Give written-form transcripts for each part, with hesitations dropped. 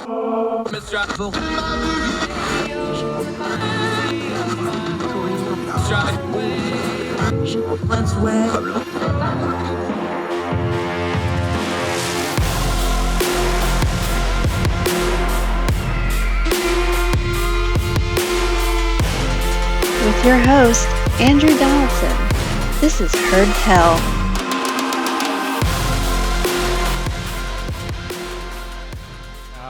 With your host, Andrew Donaldson. This is Heard Tell.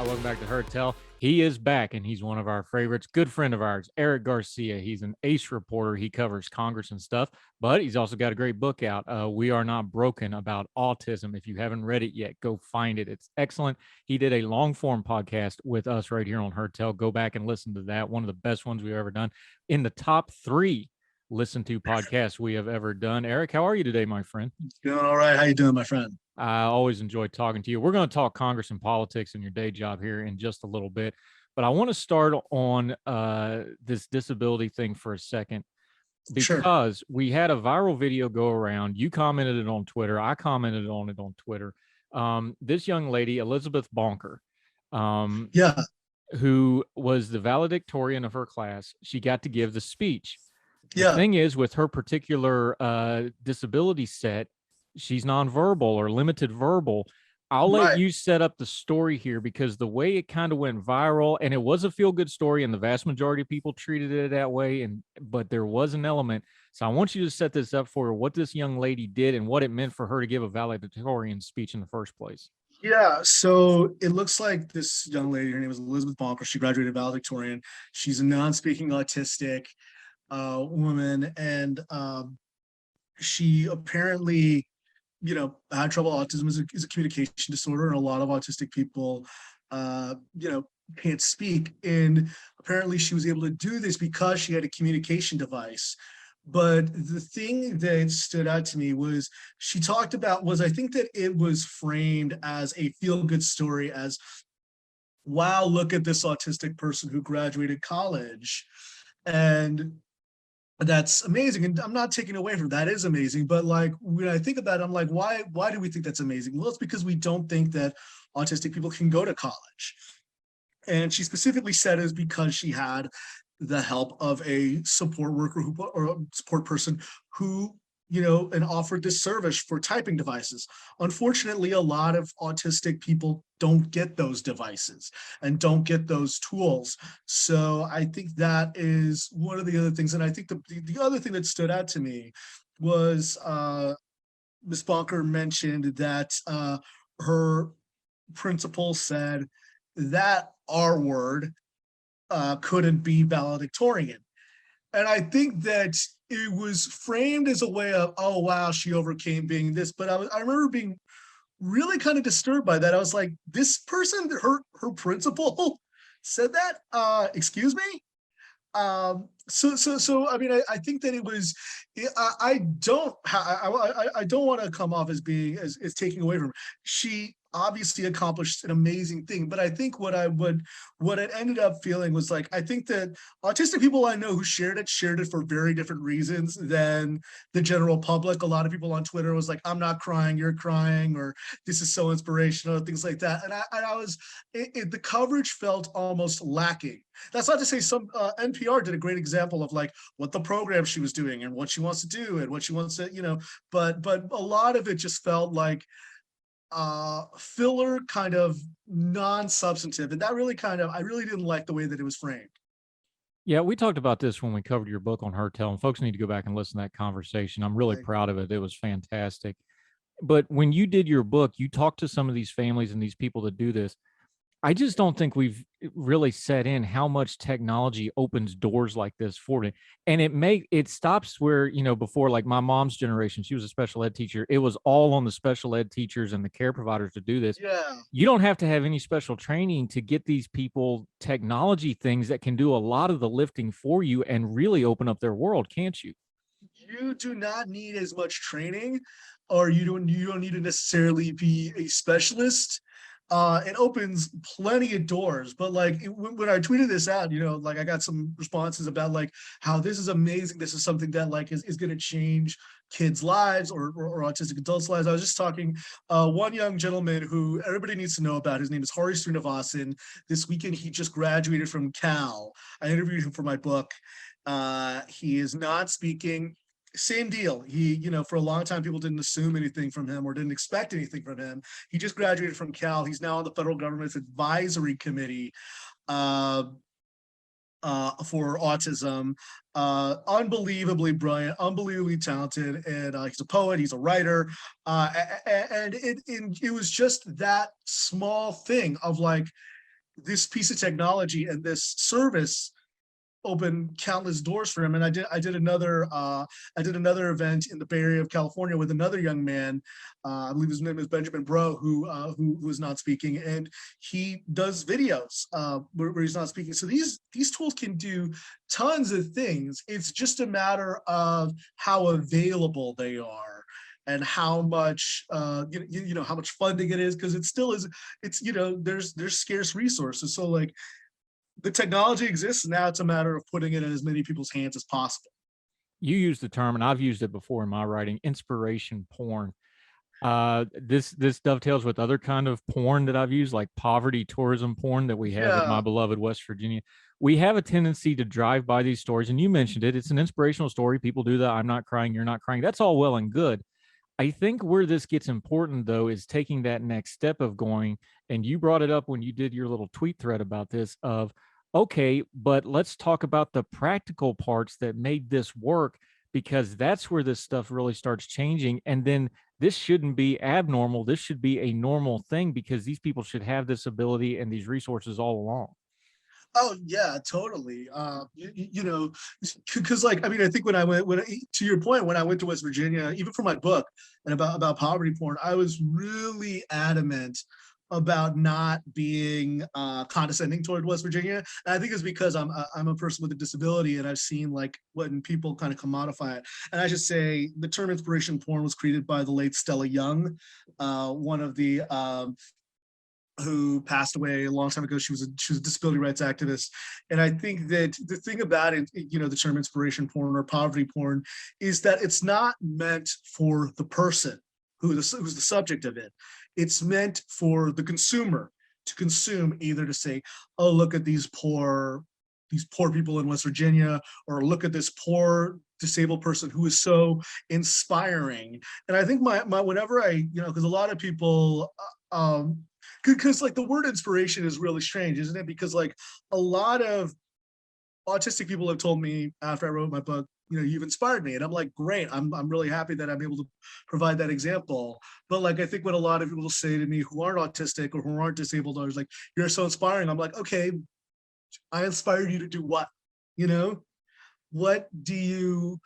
Welcome back to Heard Tell. He is back, and he's one of our favorites. Good friend of ours, Eric Garcia. He's an ace reporter. He covers Congress and stuff, but he's also got a great book out, We Are Not Broken, about autism. If you haven't read it yet, go find it. It's excellent. He did a long-form podcast with us right here on Heard Tell. Go back and listen to that. One of the best ones we've ever done. In the top 3 listen to podcasts we have ever done. Eric, how are you today, my friend? Doing all right. How you doing, my friend? I always enjoy talking to you. We're going to talk Congress and politics and your day job here in just a little bit, but I want to start on this disability thing for a second, because we had a viral video go around. You commented it on Twitter. I commented on it on Twitter. This young lady, Elizabeth Bonker, who was the valedictorian of her class, she got to give the speech. The thing is, with her particular disability set, she's nonverbal or limited verbal. I'll let you set up the story here, because the way it kind of went viral, and it was a feel-good story, and the vast majority of people treated it that way, but there was an element. So I want you to set this up for her, what this young lady did and what it meant for her to give a valedictorian speech in the first place. Yeah, so it looks like this young lady, her name is Elizabeth Bonker. She graduated valedictorian. She's a non-speaking autistic woman, and she apparently had trouble. Autism is a communication disorder, and a lot of autistic people, can't speak. And apparently she was able to do this because she had a communication device. But the thing that stood out to me was she talked about I think that it was framed as a feel-good story, as, wow, look at this autistic person who graduated college. And that's amazing. And I'm not taking away from that. Is amazing. But like, when I think about it, I'm like, why do we think that's amazing? Well, it's because we don't think that autistic people can go to college. And she specifically said it was because she had the help of a support worker or a support person who, and offered this service for typing devices. Unfortunately, a lot of autistic people don't get those devices and don't get those tools. So I think that is one of the other things. And I think the other thing that stood out to me was Ms. Bonker mentioned that her principal said that R word couldn't be valedictorian. And I think that it was framed as a way of, oh, wow, she overcame being this. But I remember being really kind of disturbed by that. I was like, this person, her principal said that? Excuse me? So I mean, I think that it was, I don't want to come off as being, as taking away from her. She obviously accomplished an amazing thing, but I think what it ended up feeling was like, I think that autistic people I know who shared it for very different reasons than the general public. A lot of people on Twitter was like, I'm not crying, you're crying, or this is so inspirational, things like that. And I was, the coverage felt almost lacking. That's not to say some NPR did a great example of like what the program she was doing and what she wants to do and what she wants to, but a lot of it just felt like filler, kind of non-substantive. And that really I really didn't like the way that it was framed. Yeah, we talked about this when we covered your book on Heard Tell, and folks need to go back and listen to that conversation. I'm really proud of it. It was fantastic. But when you did your book, you talked to some of these families and these people that do this. I just don't think we've really set in how much technology opens doors like this for it. And it stops where, before, like my mom's generation, she was a special ed teacher. It was all on the special ed teachers and the care providers to do this. Yeah. You don't have to have any special training to get these people technology things that can do a lot of the lifting for you and really open up their world, can't you? You do not need as much training, or you don't need to necessarily be a specialist. It opens plenty of doors. But like when I tweeted this out, like I got some responses about like how this is amazing. This is something that like is going to change kids' lives or autistic adults' lives. I was just talking one young gentleman who everybody needs to know about. His name is Hari Srinivasan. This weekend, he just graduated from Cal. I interviewed him for my book. He is not speaking. Same deal. He, for a long time, people didn't assume anything from him or didn't expect anything from him. He just graduated from Cal. He's now on the federal government's advisory committee for autism. Unbelievably brilliant, unbelievably talented, and he's a poet, he's a writer, and it was just that small thing of like this piece of technology and this service opened countless doors for him. And I did another event in the Bay Area of California with another young man. I believe his name is Benjamin Bro, who is not speaking, and he does videos where he's not speaking. So these tools can do tons of things. It's just a matter of how available they are and how much how much funding it is, because it still is. It's there's scarce resources. So like, the technology exists, now it's a matter of putting it in as many people's hands as possible. You use the term, and I've used it before in my writing, inspiration porn. This dovetails with other kind of porn that I've used, like poverty tourism porn that we have in my beloved West Virginia. We have a tendency to drive by these stories, and you mentioned it. It's an inspirational story. People do that. I'm not crying, you're not crying. That's all well and good. I think where this gets important, though, is taking that next step of going, and you brought it up when you did your little tweet thread about this, of, okay, but let's talk about the practical parts that made this work, because that's where this stuff really starts changing. And then this shouldn't be abnormal. This should be a normal thing, because these people should have this ability and these resources all along. Oh yeah, totally. Because like, I mean, I think to your point, when I went to West Virginia, even for my book and about poverty porn, I was really adamant about not being condescending toward West Virginia. And I think it's because I'm a person with a disability, and I've seen like when people kind of commodify it. And I should say the term inspiration porn was created by the late Stella Young, one of the who passed away a long time ago. She was a disability rights activist. And I think that the thing about it, the term inspiration porn or poverty porn, is that it's not meant for the person who's the subject of it. It's meant for the consumer to consume, either to say, oh, look at these poor people in West Virginia, or look at this poor disabled person who is so inspiring. And I think my whenever I, because a lot of people, because like the word inspiration is really strange, isn't it? Because like a lot of autistic people have told me after I wrote my book, you've inspired me. And I'm like, great. I'm really happy that I'm able to provide that example. But like, I think what a lot of people say to me who aren't autistic or who aren't disabled are like, you're so inspiring. I'm like, okay, I inspired you to do what? What do you,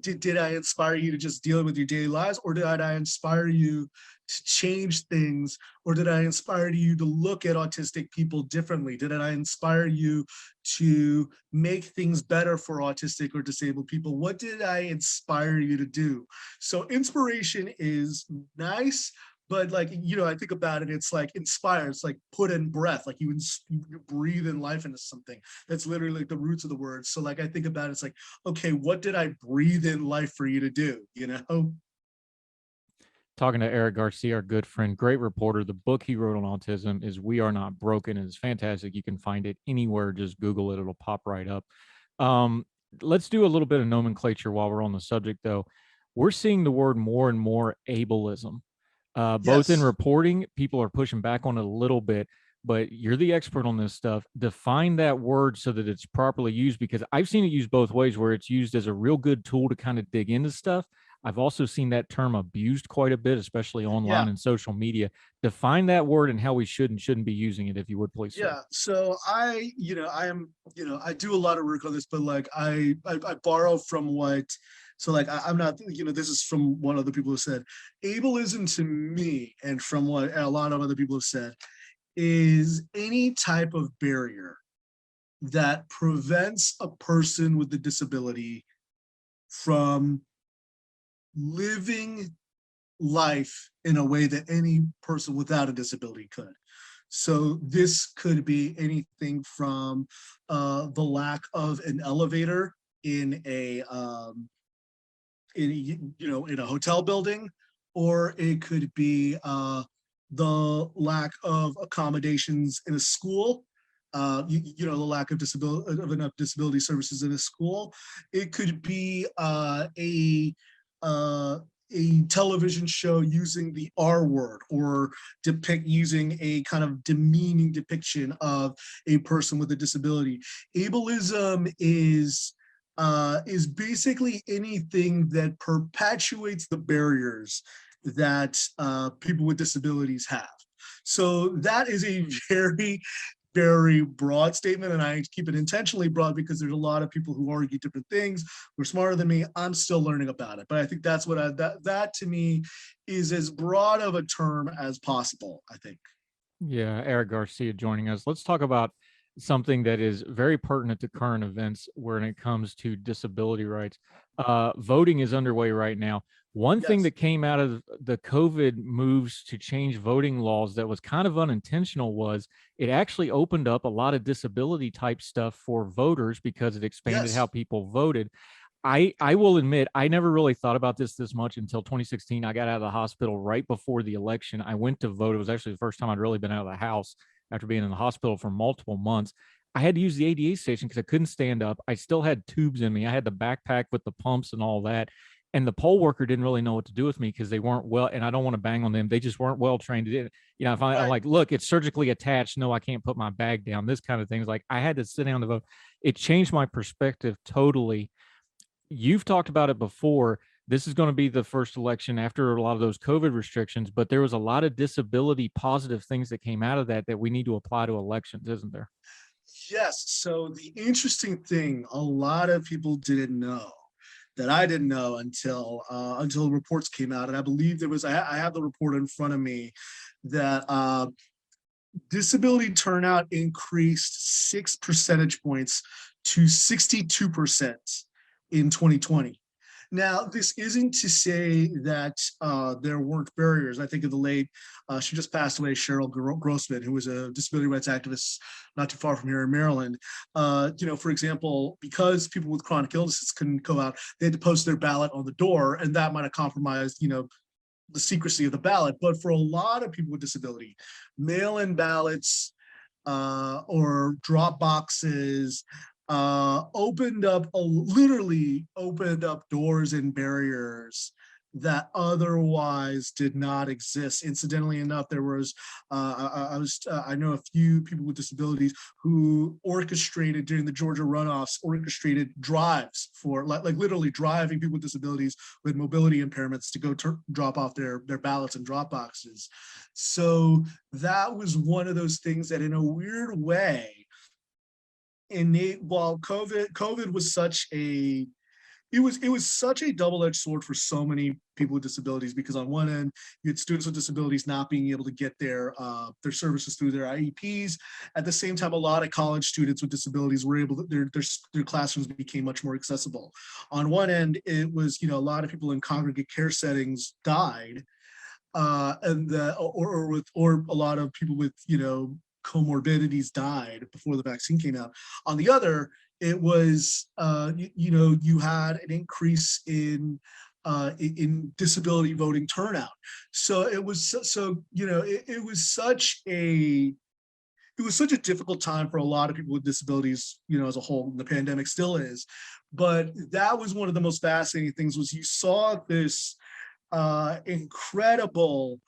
did I inspire you to just deal with your daily lives, or did I inspire you to change things, or did I inspire you to look at autistic people differently? Did I inspire you to make things better for autistic or disabled people? What did I inspire you to do? So inspiration is nice, but like, I think about it, it's like inspire, it's like put in breath, like you breathe in life into something. That's literally like the roots of the word. So like, I think about it, it's like, okay, what did I breathe in life for you to do, Talking to Eric Garcia, our good friend, great reporter. The book he wrote on autism is We Are Not Broken. It's fantastic. You can find it anywhere. Just Google it. It'll pop right up. Let's do a little bit of nomenclature while we're on the subject, though. We're seeing the word more and more ableism. Both in reporting, people are pushing back on it a little bit, but you're the expert on this stuff. Define that word so that it's properly used, because I've seen it used both ways, where it's used as a real good tool to kind of dig into stuff. I've also seen that term abused quite a bit, especially online and social media. Define that word and how we should and shouldn't be using it, if you would, please. Yeah. So I do a lot of work on this, but like I borrow from what, so like I'm not, this is from what other people have said. Ableism to me, and from what a lot of other people have said, is any type of barrier that prevents a person with a disability from living life in a way that any person without a disability could. So this could be anything from the lack of an elevator in a in a hotel building, or it could be the lack of accommodations in a school. The lack of enough disability services in a school. It could be a television show using the R word, or using a kind of demeaning depiction of a person with a disability. Ableism is basically anything that perpetuates the barriers that people with disabilities have. So that is a very, very broad statement, and I keep it intentionally broad because there's a lot of people who argue different things, who are smarter than me. I'm still learning about it, but I think that's what that to me is as broad of a term as possible, I think. Yeah, Eric Garcia joining us. Let's talk about something that is very pertinent to current events when it comes to disability rights. Voting is underway right now. One thing Yes. that came out of the COVID moves to change voting laws that was kind of unintentional was it actually opened up a lot of disability type stuff for voters because it expanded how Yes. people voted. I will admit, I never really thought about this much until 2016. I got out of the hospital right before the election. I went to vote. It was actually the first time I'd really been out of the house after being in the hospital for multiple months. I had to use the ADA station because I couldn't stand up. I still had tubes in me. I had the backpack with the pumps and all that. And the poll worker didn't really know what to do with me because they weren't well, and I don't want to bang on them. They just weren't well trained. If I'm like, look, it's surgically attached. No, I can't put my bag down. This kind of things. Like, I had to sit down to vote. It changed my perspective totally. You've talked about it before. This is going to be the first election after a lot of those COVID restrictions, but there was a lot of disability positive things that came out of that we need to apply to elections, isn't there? Yes. So the interesting thing, a lot of people didn't know, that I didn't know until reports came out, and I believe there was. I have the report in front of me that disability turnout increased 6 percentage points to 62% in 2020. Now, this isn't to say that there weren't barriers. I think of the late, she just passed away, Cheryl Grossman, who was a disability rights activist not too far from here in Maryland. For example, because people with chronic illnesses couldn't go out, they had to post their ballot on the door, and that might have compromised, the secrecy of the ballot. But for a lot of people with disability, mail-in ballots or drop boxes literally opened up doors and barriers that otherwise did not exist. Incidentally enough, there was I know a few people with disabilities who orchestrated during the Georgia runoffs, orchestrated drives for like literally driving people with disabilities with mobility impairments to go drop off their ballots in drop boxes. So that was one of those things that, in a weird way, while COVID was such a such a double-edged sword for so many people with disabilities, because on one end you had students with disabilities not being able to get their services through their IEPs. At the same time, a lot of college students with disabilities were able to, their classrooms became much more accessible. On one end, it was, a lot of people in congregate care settings died, or a lot of people with comorbidities died before the vaccine came out. On the other, it was you had an increase in disability voting turnout. So it was it was such a difficult time for a lot of people with disabilities, as a whole. The pandemic still is, but that was one of the most fascinating things. Was you saw this incredible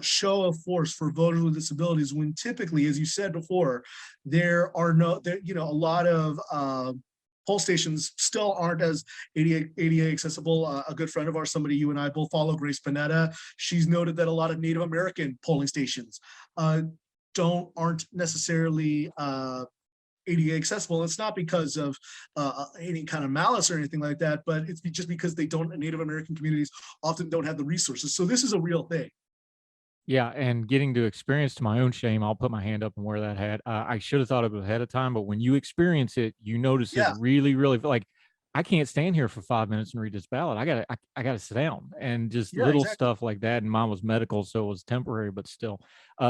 show of force for voters with disabilities, when typically, as you said before, there are a lot of poll stations still aren't as ADA accessible. A good friend of ours, somebody you and I both follow, Grace Panetta, she's noted that a lot of Native American polling stations aren't necessarily ADA accessible. It's not because of any kind of malice or anything like that, but it's just because Native American communities often don't have the resources. So this is a real thing. Yeah, and getting to experience, to my own shame, I'll put my hand up and wear that hat. I should have thought of it ahead of time, but when you experience it, you notice it Yeah. really, really. Like, I can't stand here for 5 minutes and read this ballot. I gotta sit down, and just little Exactly. stuff like that. And mine was medical, so it was temporary, but still,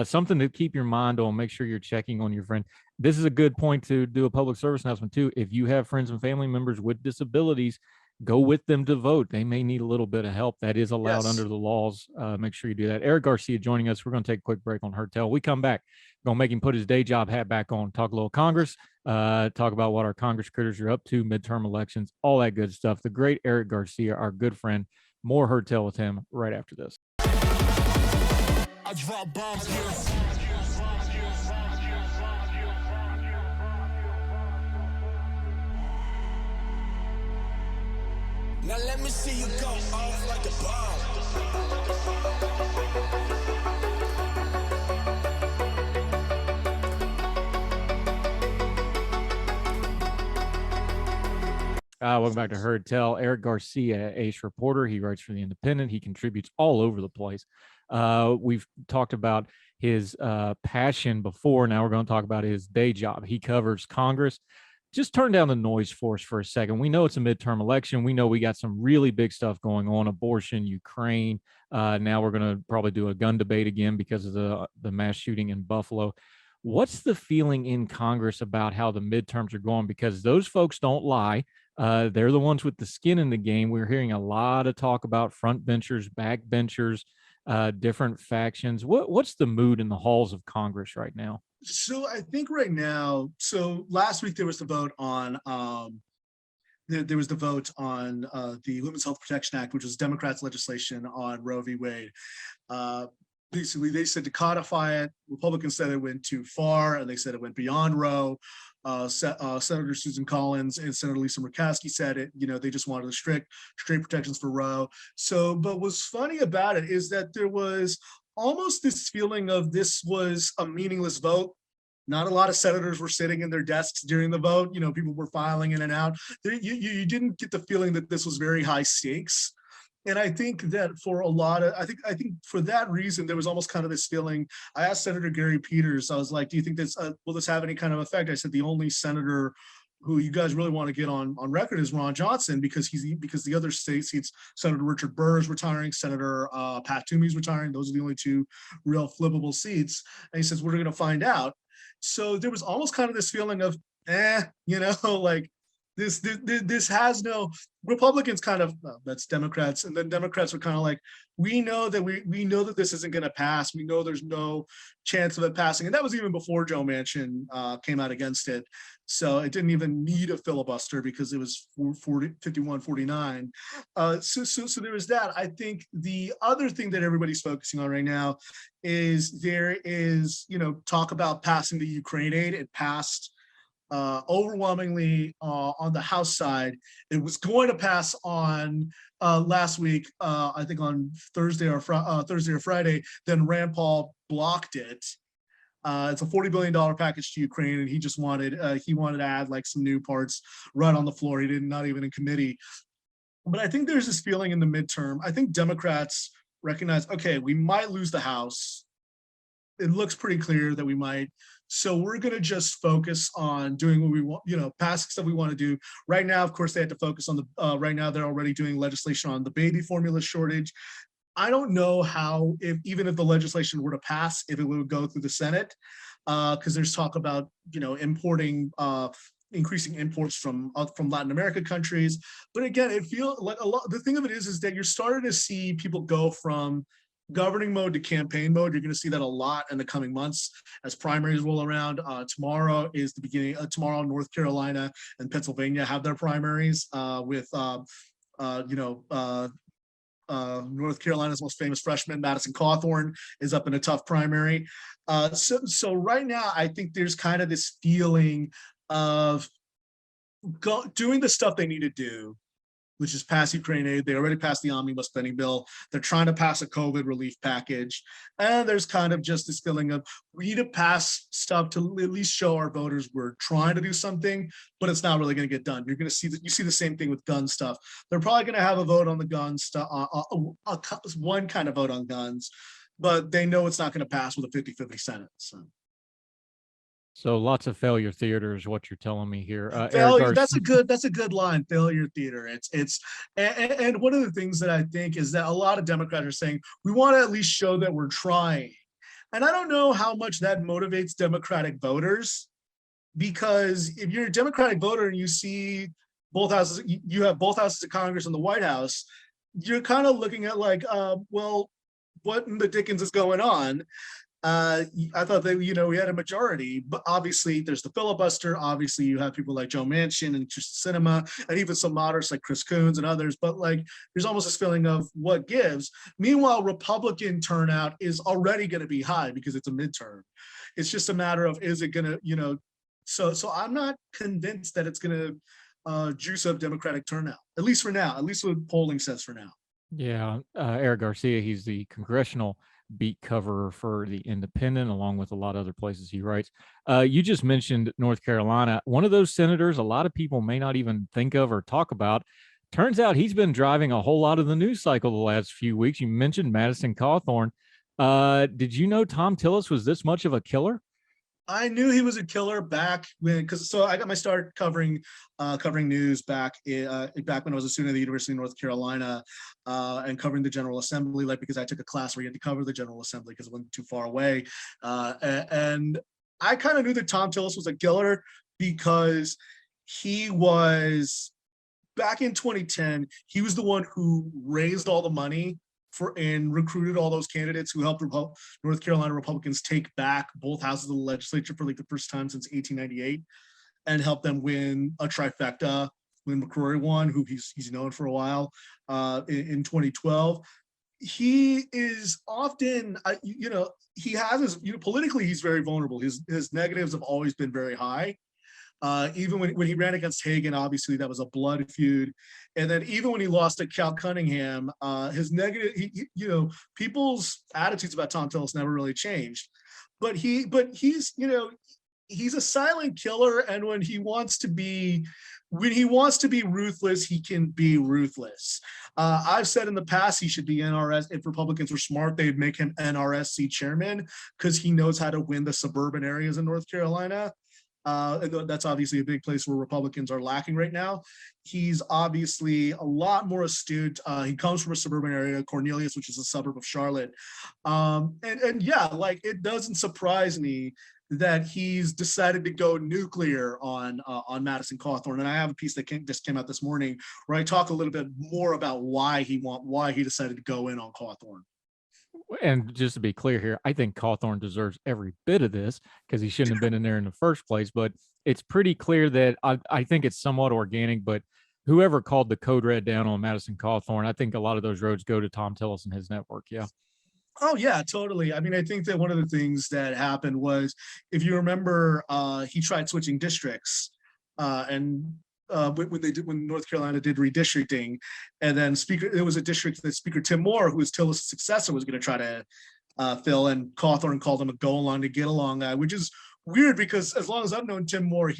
something to keep your mind on. Make sure you're checking on your friend. This is a good point to do a public service announcement too. If you have friends and family members with disabilities, go with them to vote. They may need a little bit of help. That is allowed Yes. under the laws. Make sure you do that. Eric Garcia joining us. We're going to take a quick break on Heard Tell. We come back. We're going to make him put his day job hat back on, talk a little Congress, talk about what our Congress critters are up to, midterm elections, all that good stuff. The great Eric Garcia, our good friend. More Heard Tell with him right after this. I drop bombs here. Now let me see you go off like a bomb. Welcome back to Heard Tell. Eric Garcia, ace reporter. He writes for The Independent. He contributes all over the place. We've talked about his passion before. Now we're going to talk about his day job. He covers Congress. Just turn down the noise for us for a second. We know it's a midterm election. We know we got some really big stuff going on, abortion, Ukraine. Now we're going to probably do a gun debate again because of the mass shooting in Buffalo. What's the feeling in Congress about how the midterms are going? Because those folks don't lie. They're the ones with the skin in the game. We're hearing a lot of talk about front benchers, back benchers, different factions. What's the mood in the halls of Congress right now? So I think right now, so last week there was the vote on the Women's Health Protection Act, which was Democrats' legislation on Roe v. Wade. Basically, they said to codify it. Republicans said it went too far, and they said it went beyond Roe. Senator Susan Collins and Senator Lisa Murkowski said it. They just wanted the strict protections for Roe. So, but what's funny about it is that there was almost this feeling of this was a meaningless vote. Not a lot of senators were sitting in their desks during the vote. People were filing in and out. You didn't get the feeling that this was very high stakes. And I think that for a lot of, I think for that reason, there was almost kind of this feeling. I asked Senator Gary Peters, I was like, do you think this, will this have any kind of effect? I said, the only senator who you guys really want to get on record is Ron Johnson, because the other state seats, Senator Richard Burr is retiring, Senator Pat Toomey's retiring. Those are the only two real flippable seats. And he says, we're going to find out. So there was almost kind of this feeling of, like this has no, Republicans kind of, that's Democrats. And then Democrats were kind of like, we know that this isn't going to pass. We know there's no chance of it passing. And that was even before Joe Manchin came out against it. So it didn't even need a filibuster because it was 51-49. So there was that. I think the other thing that everybody's focusing on right now is there is, talk about passing the Ukraine aid. It passed overwhelmingly on the House side. It was going to pass on last week, I think on Thursday or Friday. Then Rand Paul blocked it. It's a $40 billion package to Ukraine, and he just wanted to add like some new parts right on the floor. He didn't, not even in committee. But I think there's this feeling in the midterm. I think Democrats recognize, okay, we might lose the House. It looks pretty clear that we might. So we're going to just focus on doing what we want, passing stuff we want to do. Right now, of course, they had to focus on the, right now they're already doing legislation on the baby formula shortage. I don't know how, even if the legislation were to pass, if it would go through the Senate, because there's talk about, importing, increasing imports from Latin America countries. But again, it feels like a lot, the thing of it is that you're starting to see people go from governing mode to campaign mode. You're going to see that a lot in the coming months as primaries roll around. Tomorrow is the beginning. Tomorrow, North Carolina and Pennsylvania have their primaries with, North Carolina's most famous freshman, Madison Cawthorn, is up in a tough primary. So right now, I think there's kind of this feeling of doing the stuff they need to do, which is pass Ukraine aid. They already passed the omnibus spending bill. They're trying to pass a COVID relief package. And there's kind of just this feeling of, we need to pass stuff to at least show our voters we're trying to do something, but it's not really going to get done. You're going to see that. You see the same thing with gun stuff. They're probably going to have a vote on the gun stuff, one kind of vote on guns, but they know it's not going to pass with a 50-50 Senate. So lots of failure theater is what you're telling me here. Failure, that's a good line. Failure theater. And one of the things that I think is that a lot of Democrats are saying, we want to at least show that we're trying. And I don't know how much that motivates Democratic voters, because if you're a Democratic voter and you see both houses, you have both houses of Congress and the White House, you're kind of looking at like, well, what in the dickens is going on? I thought that, we had a majority, but obviously there's the filibuster. Obviously you have people like Joe Manchin and Kyrsten Sinema, and even some moderates like Chris Coons and others, but like, there's almost this feeling of what gives. Meanwhile, Republican turnout is already going to be high because it's a midterm. It's just a matter of, is it going to, so I'm not convinced that it's going to juice up Democratic turnout, at least for now, at least what polling says for now. Yeah, Eric Garcia, he's the congressional beat cover for the Independent, along with a lot of other places he writes. You just mentioned North Carolina. One of those senators a lot of people may not even think of or talk about. Turns out he's been driving a whole lot of the news cycle the last few weeks. You mentioned Madison Cawthorn. Did you know Thom Tillis was this much of a killer? I knew he was a killer back when, so I got my start covering news back when I was a student at the University of North Carolina, and covering the General Assembly, like, because I took a class where you had to cover the General Assembly because it wasn't too far away. And I kind of knew that Thom Tillis was a killer because he was, back in 2010, he was the one who raised all the money and recruited all those candidates who helped North Carolina Republicans take back both houses of the legislature for like the first time since 1898, and helped them win a trifecta when McCrory won, who he's known for a while, in 2012. He is often, he has his, politically he's very vulnerable. His negatives have always been very high. Even when he ran against Hagan, obviously that was a blood feud. And then even when he lost to Cal Cunningham, his negative, people's attitudes about Thom Tillis never really changed. But he's a silent killer. And when he wants to be ruthless, he can be ruthless. I've said in the past he should be NRS. If Republicans were smart, they'd make him NRSC chairman because he knows how to win the suburban areas in North Carolina. And that's obviously a big place where Republicans are lacking right now. He's obviously a lot more astute. He comes from a suburban area, Cornelius, which is a suburb of Charlotte. And yeah, like, it doesn't surprise me that he's decided to go nuclear on Madison Cawthorn. And I have a piece that just came out this morning where I talk a little bit more about why he decided to go in on Cawthorn. And just to be clear here, I think Cawthorn deserves every bit of this because he shouldn't have been in there in the first place. But it's pretty clear that I think it's somewhat organic, but whoever called the code red down on Madison Cawthorn, I think a lot of those roads go to Thom Tillis and his network. Yeah. Oh, yeah, totally. I mean, I think that one of the things that happened was, if you remember, he tried switching districts, and when North Carolina did redistricting, and then it was a district that Speaker Tim Moore, who was Tillis' successor, was going to try to fill, and Cawthorn called him a go along to get along guy, which is weird because as long as I've known Tim Moore,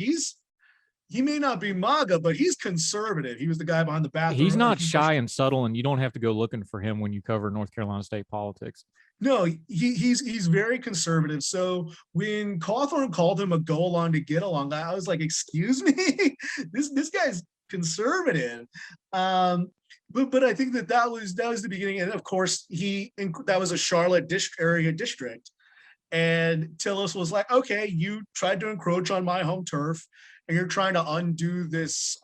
he may not be MAGA, but he's conservative. He was the guy behind the bathroom. He's not shy and subtle, and you don't have to go looking for him when you cover North Carolina state politics. No, he's very conservative. So when Cawthorn called him a go along to get along, I was like, excuse me, this guy's conservative. But I think that was the beginning, and of course that was a Charlotte area district, and Tillis was like, okay, you tried to encroach on my home turf, and you're trying to undo this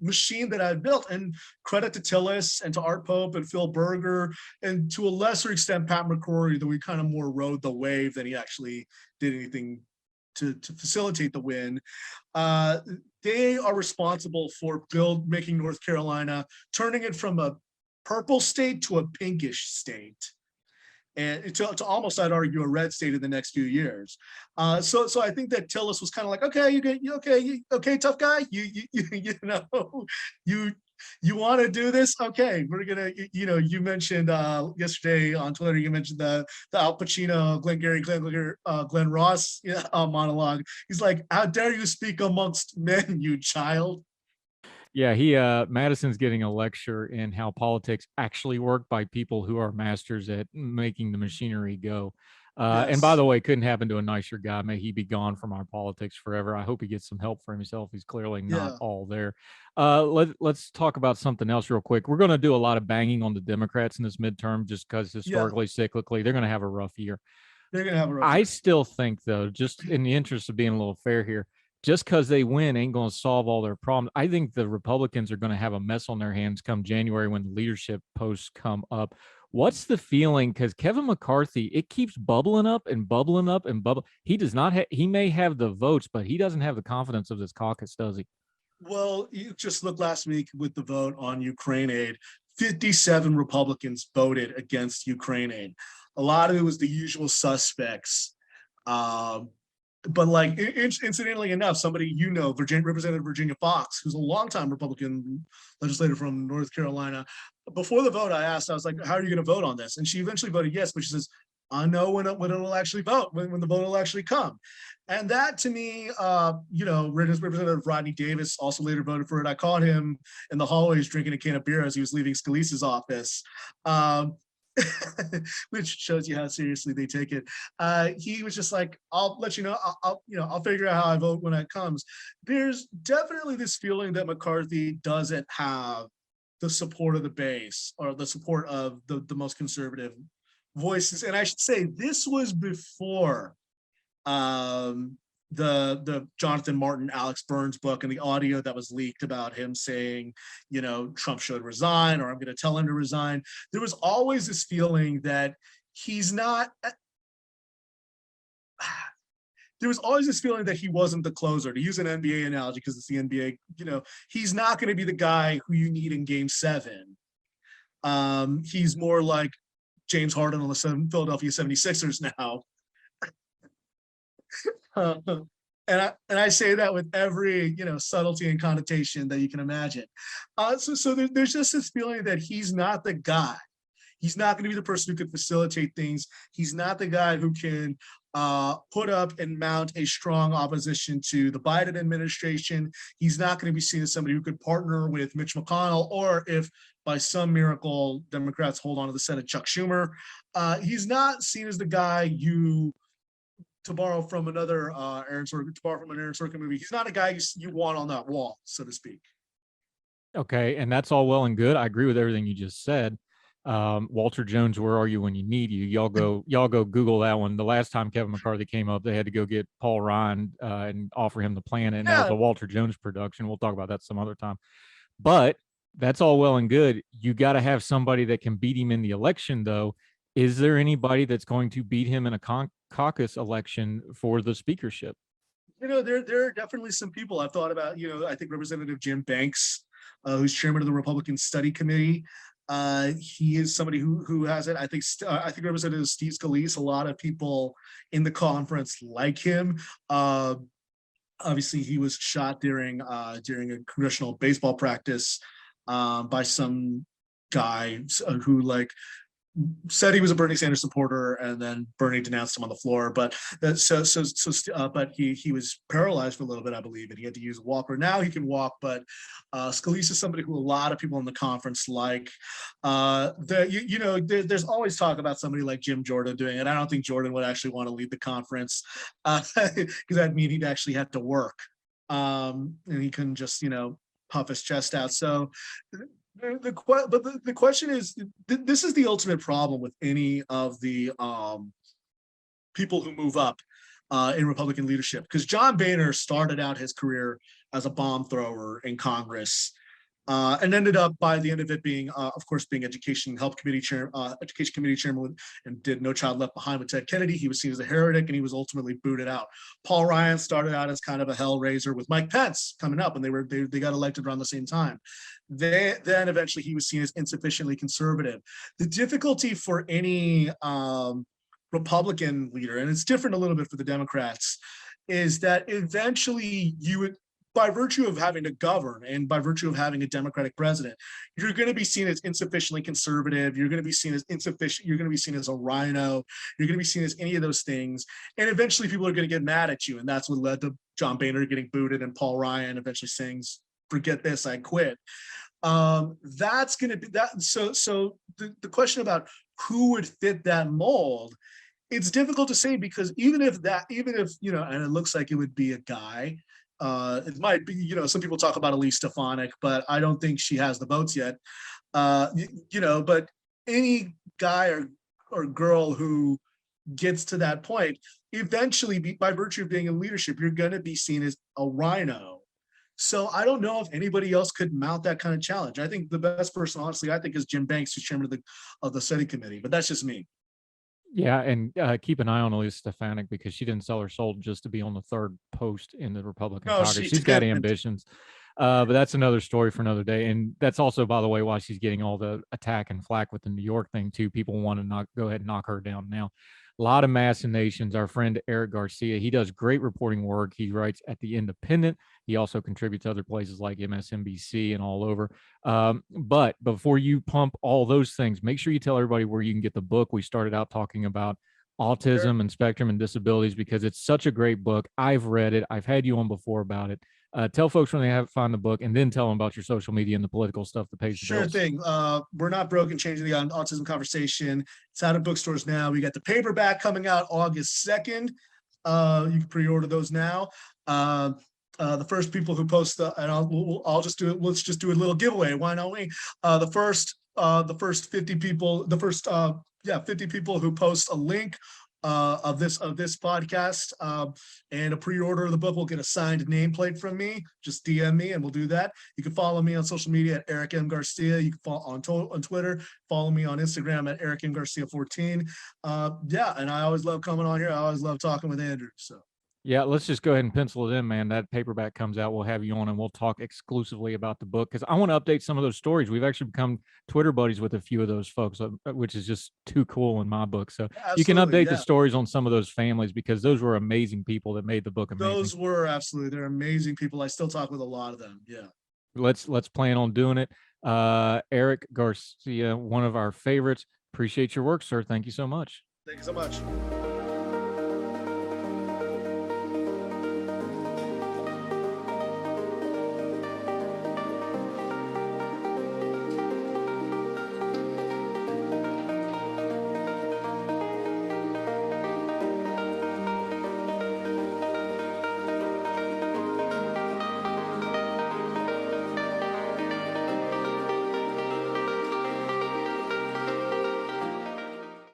machine that I've built. And credit to Tillis and to Art Pope and Phil Berger, and to a lesser extent, Pat McCrory, that we kind of more rode the wave than he actually did anything to facilitate the win. They are responsible for making North Carolina, turning it from a purple state to a pinkish state. And to almost, I'd argue, a red state in the next few years. So I think that Tillis was kind of like, okay, okay, tough guy, you want to do this? Okay, we're gonna, you mentioned yesterday on Twitter, you mentioned the Al Pacino, Glenn Ross monologue. He's like, how dare you speak amongst men, you child? Yeah, Madison's getting a lecture in how politics actually work by people who are masters at making the machinery go. Yes. And by the way, couldn't happen to a nicer guy. May he be gone from our politics forever. I hope he gets some help for himself. He's clearly not all there. Let's talk about something else real quick. We're going to do a lot of banging on the Democrats in this midterm just because historically, cyclically, they're going to have a rough year. They're going to have a rough year. I still think, though, just in the interest of being a little fair here, just because they win ain't going to solve all their problems. I think the Republicans are going to have a mess on their hands come January when the leadership posts come up. What's the feeling? Because Kevin McCarthy, it keeps bubbling up and bubbling up and bubble. He does not have, he may have the votes, but he doesn't have the confidence of this caucus, does he? Well, you just look last week with the vote on Ukraine aid. 57 Republicans voted against Ukraine aid. A lot of it was the usual suspects. But like, incidentally enough, somebody, Representative Virginia Fox, who's a longtime Republican legislator from North Carolina, before the vote, I asked, I was like, how are you going to vote on this? And she eventually voted yes, but she says, I know when it'll actually vote, when the vote will actually come. And that to me, Representative Rodney Davis also later voted for it. I caught him in the hallways drinking a can of beer as he was leaving Scalise's office. Which shows you how seriously they take it. He was just like, I'll let you know, I'll figure out how I vote when it comes. There's definitely this feeling that McCarthy doesn't have the support of the base or the support of the most conservative voices. And I should say this was before the Jonathan Martin, Alex Burns book and the audio that was leaked about him saying, Trump should resign, or I'm going to tell him to resign. There was always this feeling that he's not, there was always this feeling that he wasn't the closer, to use an NBA analogy, because it's the NBA, he's not going to be the guy who you need in game 7. He's more like James Harden on the Philadelphia 76ers now. And I say that with every subtlety and connotation that you can imagine. So there's just this feeling that he's not the guy. He's not going to be the person who could facilitate things. He's not the guy who can put up and mount a strong opposition to the Biden administration. He's not going to be seen as somebody who could partner with Mitch McConnell, or if by some miracle Democrats hold on to the Senate, Chuck Schumer. He's not seen as the guy to borrow from another Aaron Sorkin movie, he's not a guy you want on that wall, so to speak. Okay, and that's all well and good. I agree with everything you just said. Walter Jones, where are you when you need you? Y'all go Google that one. The last time Kevin McCarthy came up, they had to go get Paul Ryan and offer him the plan, and that was a Walter Jones production. We'll talk about that some other time. But that's all well and good. You got to have somebody that can beat him in the election, though. Is there anybody that's going to beat him in a caucus election for the speakership? There are definitely some people I've thought about. I think Representative Jim Banks, who's chairman of the Republican Study Committee, he is somebody who has it. I think Representative Steve Scalise, a lot of people in the conference like him. Obviously, he was shot during a congressional baseball practice by some guy who said he was a Bernie Sanders supporter, and then Bernie denounced him on the floor. But but he was paralyzed for a little bit, I believe, and he had to use a walker. Now he can walk, but Scalise is somebody who a lot of people in the conference like. There's always talk about somebody like Jim Jordan doing it. I don't think Jordan would actually want to lead the conference because that'd mean he'd actually have to work, and he couldn't just puff his chest out. So. The question is, this is the ultimate problem with any of the people who move up in Republican leadership, because John Boehner started out his career as a bomb thrower in Congress and ended up by the end of it being, of course, being Education Committee Chairman, and did No Child Left Behind with Ted Kennedy. He was seen as a heretic, and he was ultimately booted out. Paul Ryan started out as kind of a hellraiser with Mike Pence coming up, and they got elected around the same time. Then eventually he was seen as insufficiently conservative. The difficulty for any Republican leader, and it's different a little bit for the Democrats, is that eventually you would, by virtue of having to govern and by virtue of having a Democratic president, you're going to be seen as insufficiently conservative. You're going to be seen as insufficient. You're going to be seen as a rhino. You're going to be seen as any of those things. And eventually people are going to get mad at you. And that's what led to John Boehner getting booted and Paul Ryan eventually saying, forget this, I quit. That's going to be that. So the question about who would fit that mold, it's difficult to say, because even if and it looks like it would be a guy, it might be, some people talk about Elise Stefanik, but I don't think she has the votes yet. But any guy or girl who gets to that point, eventually, by virtue of being in leadership, you're going to be seen as a rhino. So I don't know if anybody else could mount that kind of challenge. I think the best person, honestly, I think is Jim Banks, who's chairman of the study committee, but that's just me. Yeah, and keep an eye on Elise Stefanik, because she didn't sell her soul just to be on the third post in the Republican No, Congress. She's got didn't. ambitions. But that's another story for another day. And that's also, by the way, why she's getting all the attack and flack with the New York thing too. People want to go ahead and knock her down now. A lot of machinations. Our friend Eric Garcia, he does great reporting work. He writes at The Independent. He also contributes to other places like MSNBC and all over. But before you pump all those things, make sure you tell everybody where you can get the book. We started out talking about autism and spectrum and disabilities because it's such a great book. I've read it. I've had you on before about it. Tell folks when they find the book, and then tell them about your social media and the political stuff that pays the bills. Sure thing. We're Not Broken, Changing the Autism Conversation. It's out of bookstores now. We got the paperback coming out August 2nd. You can pre-order those now. The first people who post and I'll just do it. Let's just do a little giveaway. Why not we? The first 50 people, 50 people who post a link of this podcast and a pre-order of the book will get a signed nameplate from me. Just DM me and we'll do that. You can follow me on social media at Eric M. Garcia. You can follow on Twitter. Follow me on Instagram at Eric M. Garcia 14. And I always love coming on here. I always love talking with Andrew. So. Yeah, let's just go ahead and pencil it in, man. That paperback comes out. We'll have you on and we'll talk exclusively about the book because I want to update some of those stories. We've actually become Twitter buddies with a few of those folks, which is just too cool in my book. So you can update the stories on some of those families because those were amazing people that made the book amazing. Those were absolutely, they're amazing people. I still talk with a lot of them. Yeah. Let's plan on doing it. Eric Garcia, one of our favorites. Appreciate your work, sir. Thank you so much. Thank you so much.